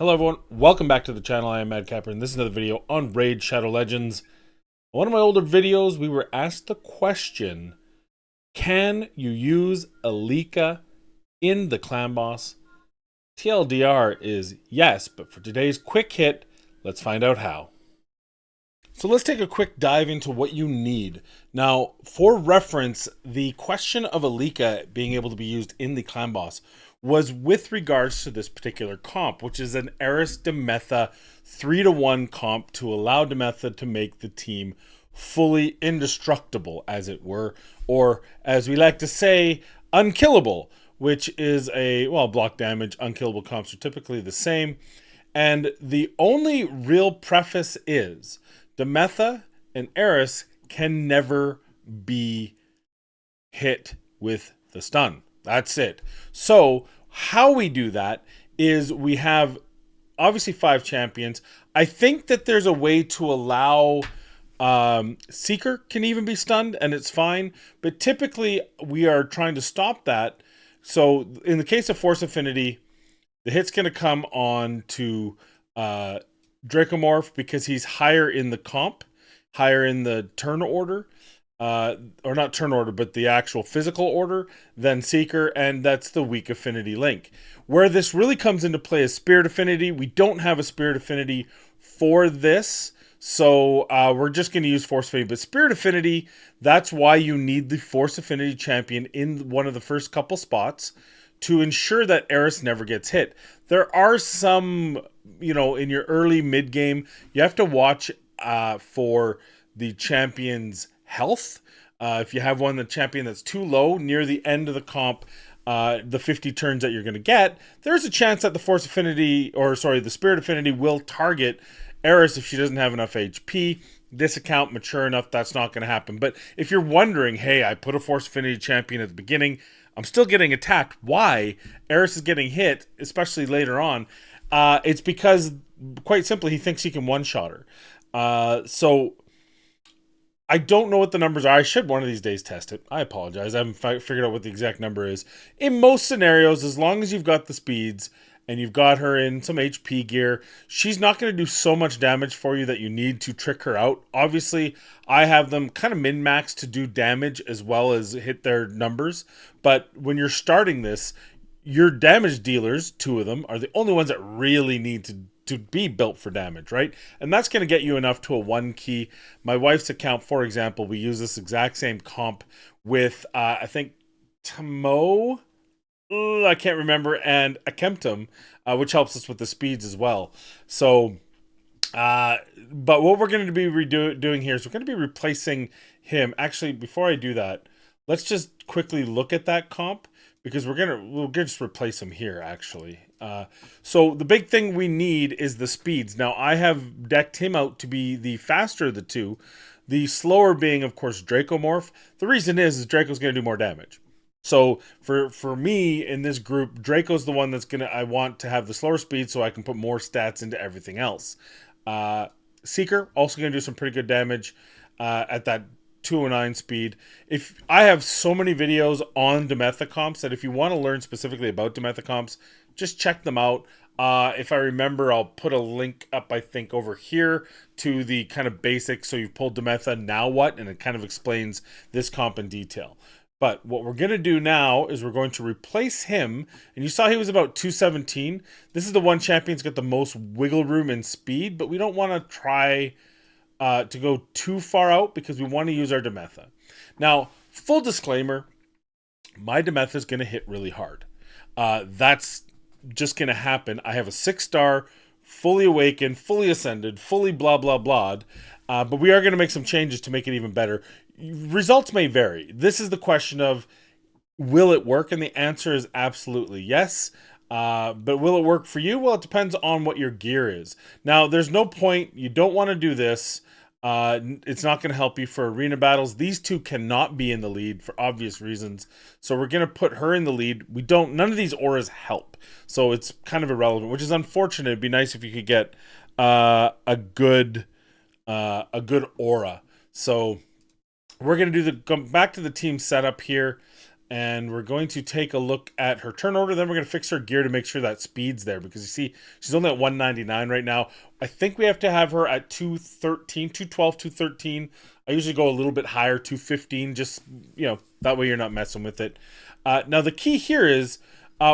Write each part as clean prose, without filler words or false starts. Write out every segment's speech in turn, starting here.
Hello everyone, welcome back to the channel. I am Madcapper and this is another video on Raid Shadow Legends. In one of my older videos, we were asked the question, can you use Alika in the clan boss? TLDR is yes, but for today's quick hit, let's find out how. So let's take a quick dive into what you need. Now, for reference, the question of Alika being able to be used in the clan boss was with regards to this particular comp, which is an Eris Demetha 3-to-1 comp to allow Demetha to make the team fully indestructible, as it were, or as we like to say, unkillable, which is block damage, unkillable comps are typically the same. And the only real preface is Demetha and Eris can never be hit with the stun. That's it. So how we do that is we have obviously 5 champions. I think that there's a way to allow Seeker can even be stunned and it's fine. But typically we are trying to stop that. So in the case of Force Affinity, the hit's going to come on to Dracomorph because he's higher in the comp, higher in the turn order. Or not turn order, but the actual physical order, than Seeker, and that's the weak affinity link. Where this really comes into play is Spirit Affinity. We don't have a Spirit Affinity for this, so we're just going to use Force Affinity. But Spirit Affinity, that's why you need the Force Affinity champion in one of the first couple spots to ensure that Eris never gets hit. There are some, in your early mid-game, you have to watch for the champion's health. If you have the champion that's too low near the end of the comp, the 50 turns that you're going to get, there's a chance that the Spirit Affinity will target Eris if she doesn't have enough HP. This account mature enough, that's not going to happen. But if you're wondering, hey, I put a Force Affinity champion at the beginning, I'm still getting attacked. Why? Eris is getting hit, especially later on. It's because, quite simply, he thinks he can one-shot her. So I don't know what the numbers are. I should one of these days test it. I apologize. I haven't figured out what the exact number is. In most scenarios, as long as you've got the speeds and you've got her in some HP gear, she's not going to do so much damage for you that you need to trick her out. Obviously, I have them kind of min-max to do damage as well as hit their numbers. But when you're starting this, your damage dealers, 2 of them, are the only ones that really need to be built for damage, right? And that's going to get you enough to a 1 key. My wife's account, for example, we use this exact same comp with, I think, Tamo, I can't remember, and Akemptum, which helps us with the speeds as well. So, but what we're going to be doing here is we're going to be replacing him. Actually, before I do that, let's just quickly look at that comp, because we'll just replace him here, actually. So the big thing we need is the speeds. Now, I have decked him out to be the faster of the 2. The slower being, of course, Dracomorph. The reason is Draco's going to do more damage. So for me in this group, Draco's the one I want to have the slower speed so I can put more stats into everything else. Seeker, also going to do some pretty good damage at that 209 speed. If I have so many videos on Demetha comps that if you want to learn specifically about Demetha comps, just check them out. If I remember, I'll put a link up, I think, over here to the kind of basics. So you've pulled Demetha, now what? And it kind of explains this comp in detail. But what we're going to do now is we're going to replace him. And you saw he was about 217. This is the one champion's got the most wiggle room and speed, but we don't want to try to go too far out because we want to use our Demetha. Now, full disclaimer, my Demetha is going to hit really hard. That's just going to happen. I have a 6-star, fully awakened, fully ascended, fully blah, blah, blah. But we are going to make some changes to make it even better. Results may vary. This is the question of, will it work? And the answer is absolutely yes. But will it work for you? Well, it depends on what your gear is. Now, there's no point. You don't want to do this. It's not going to help you for arena battles. These 2 cannot be in the lead for obvious reasons. So we're going to put her in the lead. None of these auras help. So it's kind of irrelevant, which is unfortunate. It'd be nice if you could get a good aura. So we're going to go back to the team setup here. And we're going to take a look at her turn order. Then we're going to fix her gear to make sure that speed's there, because you see she's only at 199 right now. I think we have to have her at 213, 212, 213. I usually go a little bit higher, 215, just, that way you're not messing with it. Now, the key here is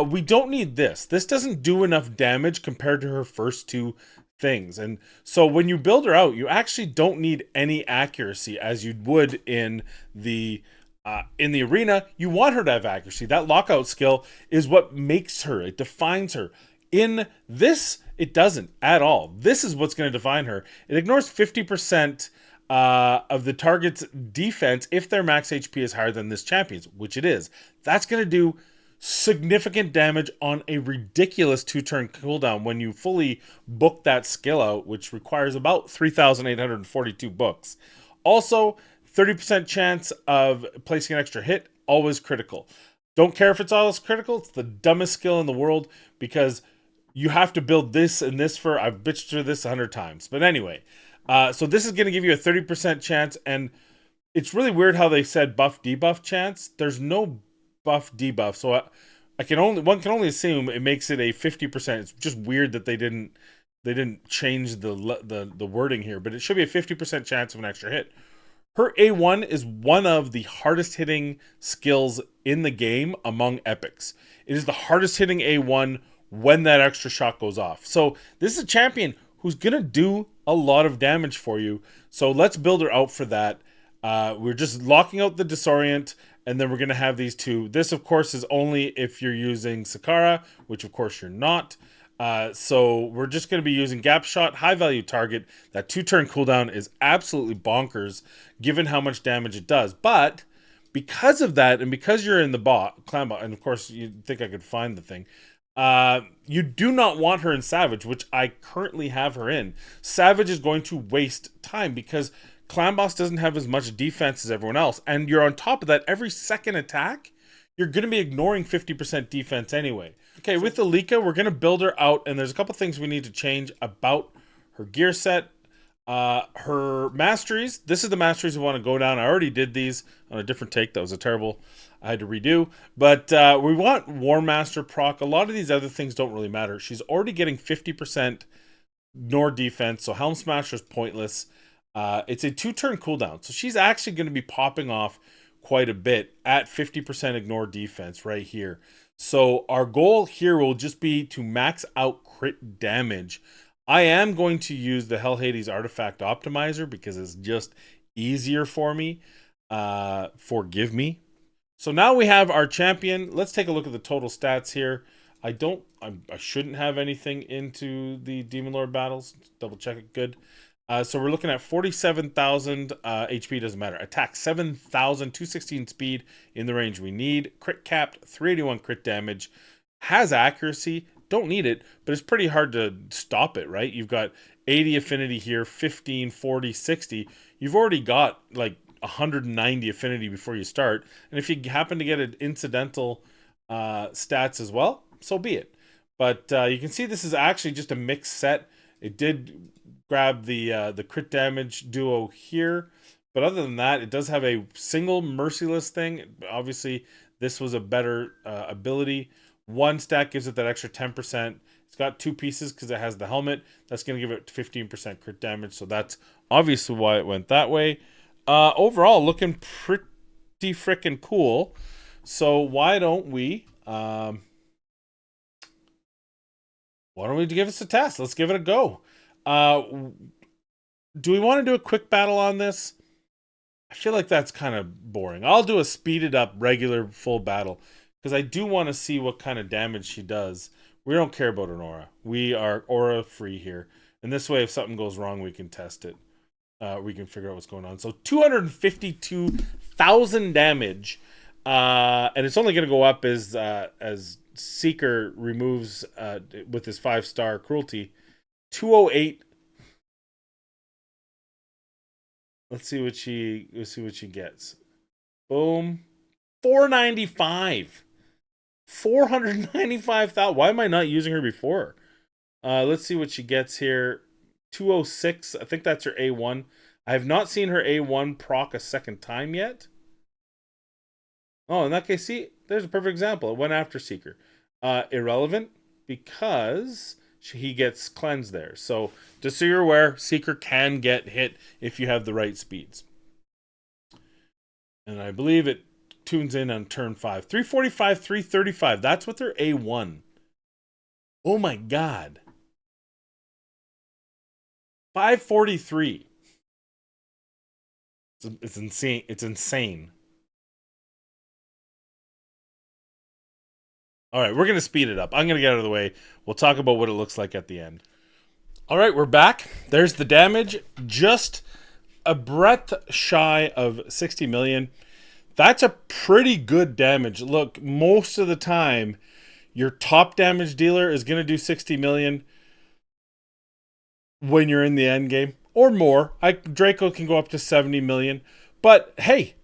we don't need this. This doesn't do enough damage compared to her first two things. And so when you build her out, you actually don't need any accuracy as you would in the arena. You want her to have accuracy. That lockout skill is what makes her. It defines her. In this, it doesn't at all. This is what's going to define her. It ignores 50% of the target's defense if their max HP is higher than this champion's, which it is. That's going to do significant damage on a ridiculous 2-turn cooldown when you fully book that skill out, which requires about 3,842 books. Also, 30% chance of placing an extra hit, always critical. Don't care if it's always critical. It's the dumbest skill in the world, because you have to build this and this for, I've bitched through this 100 times. But anyway, so this is going to give you a 30% chance, and it's really weird how they said buff debuff chance. There's no buff debuff, so one can only assume it makes it a 50%. It's just weird that they didn't change the wording here, but it should be a 50% chance of an extra hit. Her A1 is one of the hardest hitting skills in the game among epics. It is the hardest hitting A1 when that extra shot goes off. So this is a champion who's gonna do a lot of damage for you. So let's build her out for that. We're just locking out the disorient, and then we're going to have these two. This, of course, is only if you're using Sakara, which, of course, you're not. So we're just going to be using Gap Shot, High Value Target. That 2-turn cooldown is absolutely bonkers, given how much damage it does. But because of that, and because you're in the clan bot, and, of course, you'd think I could find the thing, you do not want her in Savage, which I currently have her in. Savage is going to waste time, because Clan Boss doesn't have as much defense as everyone else, and you're on top of that. Every second attack, you're going to be ignoring 50% defense anyway. Okay, with Alika, we're going to build her out, and there's a couple things we need to change about her gear set. Her masteries. This is the masteries we want to go down. I already did these on a different take. That was a terrible, I had to redo. But we want War Master proc. A lot of these other things don't really matter. She's already getting 50% ignore defense, so Helm Smasher is pointless. It's a 2-turn cooldown, so she's actually going to be popping off quite a bit at 50% ignore defense right here. So our goal here will just be to max out crit damage. I am going to use the Hell Hades Artifact Optimizer because it's just easier for me. Forgive me. So now we have our champion. Let's take a look at the total stats here. I shouldn't have anything into the Demon Lord battles. Double check it. Good. So we're looking at 47,000 HP, doesn't matter. Attack 7,000, 216 speed in the range we need. Crit capped, 381 crit damage. Has accuracy, don't need it, but it's pretty hard to stop it, right? You've got 80 affinity here, 15, 40, 60. You've already got like 190 affinity before you start. And if you happen to get an incidental stats as well, so be it. But you can see this is actually just a mixed set. It did grab the crit damage duo here, but other than that, it does have a single merciless thing. Obviously, this was a better ability. One stack gives it that extra 10%. It's got 2 pieces because it has the helmet. That's going to give it 15% crit damage, so that's obviously why it went that way. Overall, looking pretty freaking cool. So why don't we give us a test? Let's give it a go. Do we want to do a quick battle on this? I feel like that's kind of boring. I'll do a speeded up regular full battle because I do want to see what kind of damage she does. We don't care about an aura. We are aura free here. And this way, if something goes wrong, we can test it. We can figure out what's going on. So 252,000 damage. And it's only going to go up as Seeker removes with his 5-star cruelty. 208. Let's see what she gets. Boom. 495. 495,000. Why am I not using her before? Let's see what she gets here. 206. I think that's her A1. I have not seen her A1 proc a second time yet. Oh, in that case, see, there's a perfect example. It went after Seeker. Irrelevant because he gets cleansed there. So just so you're aware, Seeker can get hit if you have the right speeds. And I believe it tunes in on turn 5. 345, 335. That's what their A1. Oh my god. 543. It's insane. It's insane. All right, we're going to speed it up. I'm going to get out of the way. We'll talk about what it looks like at the end. All right, we're back. There's the damage. Just a breath shy of 60 million. That's a pretty good damage. Look, most of the time, your top damage dealer is going to do 60 million when you're in the end game or more. Draco can go up to 70 million. But hey,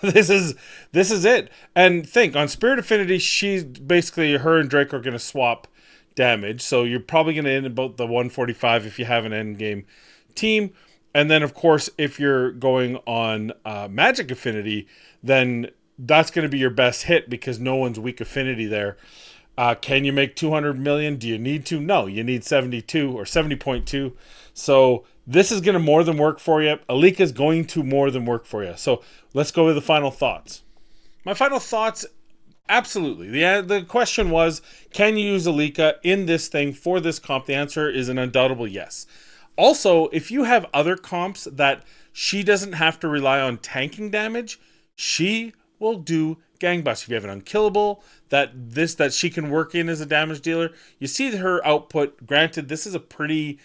this is it. And think on Spirit Affinity, she's basically her and Draco are going to swap damage. So you're probably going to end about the 145 if you have an end game team. And then of course, if you're going on Magic Affinity, then that's going to be your best hit because no one's weak affinity there. Can you make 200 million? Do you need to? No, you need 72 or 70.2. So this is going to more than work for you. Alika is going to more than work for you. So let's go with the final thoughts. My final thoughts, absolutely. The question was, can you use Alika in this thing for this comp? The answer is an undoubtable yes. Also, if you have other comps that she doesn't have to rely on tanking damage, she will do gangbusters. If you have an unkillable that she can work in as a damage dealer, you see her output. Granted, this is a pretty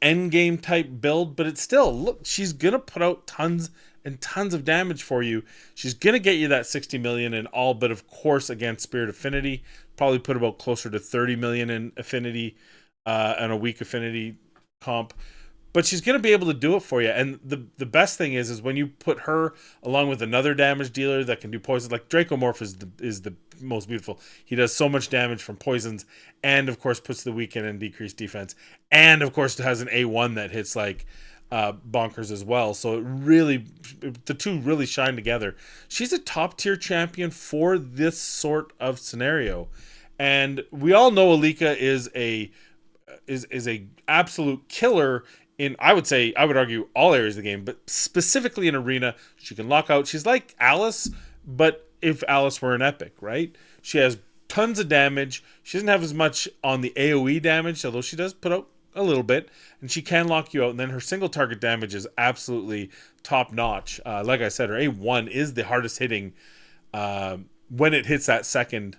end game type build, but it's still, look, she's gonna put out tons and tons of damage for you. She's gonna get you that 60 million in all, but of course against Spirit Affinity, probably put about closer to 30 million in Affinity and a weak Affinity comp. But she's going to be able to do it for you. And the best thing is when you put her along with another damage dealer that can do poison, like Dracomorph is the most beautiful. He does so much damage from poisons, and of course puts the weaken and decreased defense, and of course has an A1 that hits like bonkers as well. So the two really shine together. She's a top tier champion for this sort of scenario, and we all know Alika is a absolute killer in, I would argue all areas of the game, but specifically in arena. She can lock out. She's like Alice, but if Alice were an epic, right? She has tons of damage. She doesn't have as much on the AoE damage, although she does put out a little bit, and she can lock you out. And then her single target damage is absolutely top notch. Like I said, her A1 is the hardest hitting when it hits that second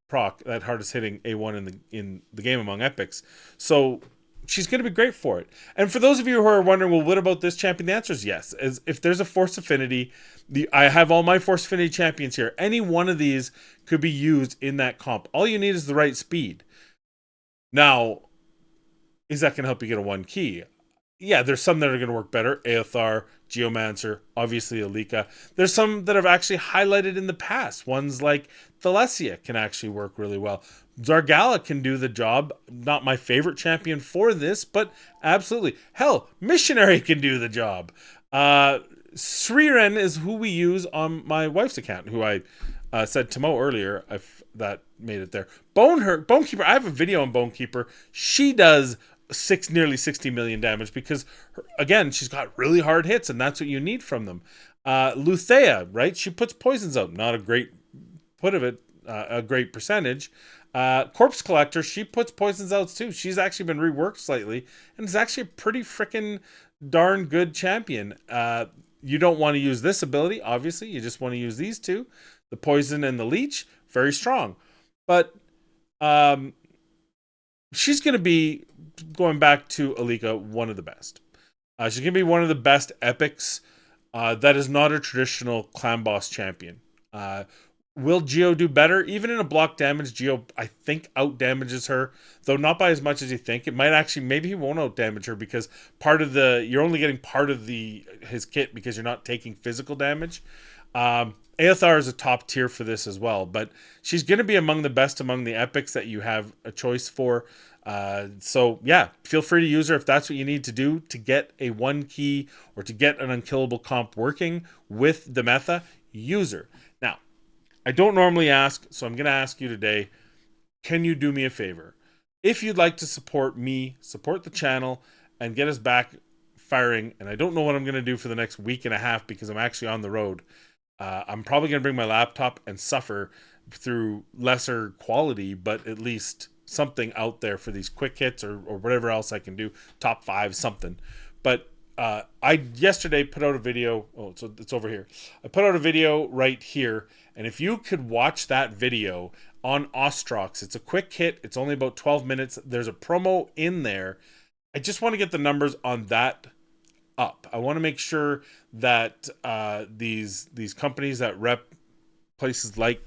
proc, that hardest hitting A1 in the game among epics. So she's going to be great for it. And for those of you who are wondering, well, what about this champion? The answer is yes. As if there's a Force Affinity, I have all my Force Affinity champions here. Any one of these could be used in that comp. All you need is the right speed. Now, is that going to help you get a 1 key? Yeah, there's some that are going to work better. Aethar, Geomancer, obviously Alika. There's some that I've actually highlighted in the past. Ones like Thalesia can actually work really well. Zargala can do the job. Not my favorite champion for this, but absolutely. Hell, Missionary can do the job. Sriren is who we use on my wife's account, who I said Tomo earlier, if that made it there. Bonekeeper, I have a video on Bonekeeper. She does nearly 60 million damage because again, she's got really hard hits, and that's what you need from them. Luthea, right? She puts poisons out. Not a great a great percentage. Corpse Collector, she puts poisons out too. She's actually been reworked slightly, and is actually a pretty freaking darn good champion. You don't want to use this ability, obviously. You just want to use these two, the poison and the leech. Very strong, but she's going to be, going back to Alika, one of the best. She's going to be one of the best epics that is not a traditional clan boss champion. Will Geo do better? Even in a block damage, Geo, I think, out damages her, though not by as much as you think. It might actually, maybe he won't out damage her because you're only getting part of his kit because you're not taking physical damage. Aethar is a top tier for this as well, but she's going to be among the best among the epics that you have a choice for. So yeah, feel free to use her if that's what you need to do to get a 1 key or to get an unkillable comp working with the Metha. Use her. Now, I don't normally ask, so I'm going to ask you today. Can you do me a favor? If you'd like to support me, support the channel, and get us back firing, and I don't know what I'm going to do for the next week and a half because I'm actually on the road. I'm probably going to bring my laptop and suffer through lesser quality, but at least something out there for these quick hits or whatever else I can do. Top 5, something. But I yesterday put out a video. Oh, so it's over here. I put out a video right here. And if you could watch that video on Ostrox, it's a quick hit. It's only about 12 minutes. There's a promo in there. I just want to get the numbers on that up. I want to make sure that these companies that rep places like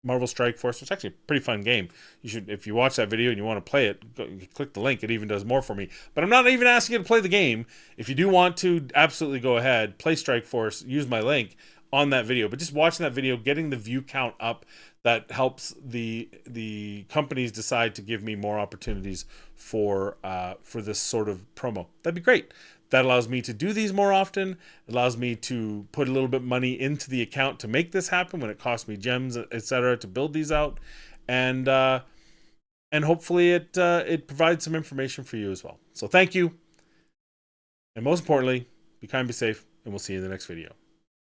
Marvel Strike Force, it's actually a pretty fun game. You should, if you watch that video and you want to play it, click the link. It even does more for me. But I'm not even asking you to play the game. If you do want to, absolutely go ahead, play Strike Force, use my link on that video. But just watching that video, getting the view count up, that helps the companies decide to give me more opportunities for this sort of promo. That'd be great. That allows me to do these more often. It allows me to put a little bit of money into the account to make this happen when it costs me gems, etc., to build these out, and hopefully it provides some information for you as well. So thank you, and most importantly, be kind, be safe, and we'll see you in the next video.